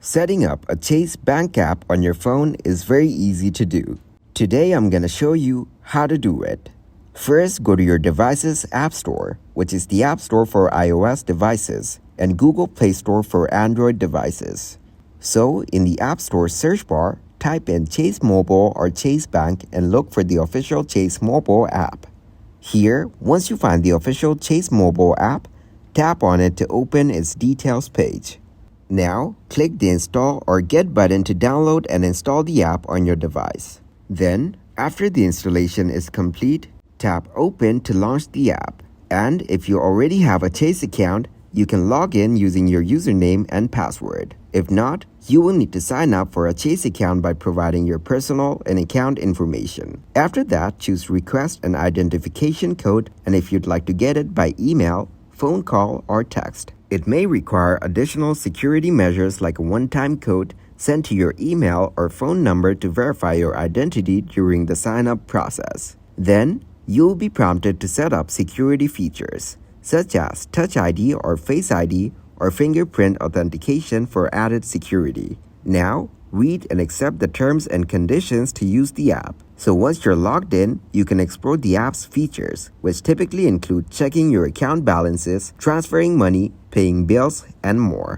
Setting up a Chase Bank app on your phone is very easy to do. Today I'm going to show you how to do it. First, go to your device's App Store, which is the App Store for iOS devices, and Google Play Store for Android devices. So, in the App Store search bar, type in Chase Mobile or Chase Bank and look for the official Chase Mobile app. Here, once you find the official Chase Mobile app, tap on it to open its details page. Now, click the Install or Get button to download and install the app on your device. Then, after the installation is complete, tap Open to launch the app. And if you already have a Chase account, you can log in using your username and password. If not, you will need to sign up for a Chase account by providing your personal and account information. After that, choose Request an identification code, and if you'd like to get it by email, phone call, or text. It may require additional security measures like a one-time code sent to your email or phone number to verify your identity during the sign-up process. Then, you'll be prompted to set up security features, such as Touch ID or Face ID or fingerprint authentication for added security. Now, read and accept the terms and conditions to use the app. So once you're logged in, you can explore the app's features, which typically include checking your account balances, transferring money, paying bills, and more.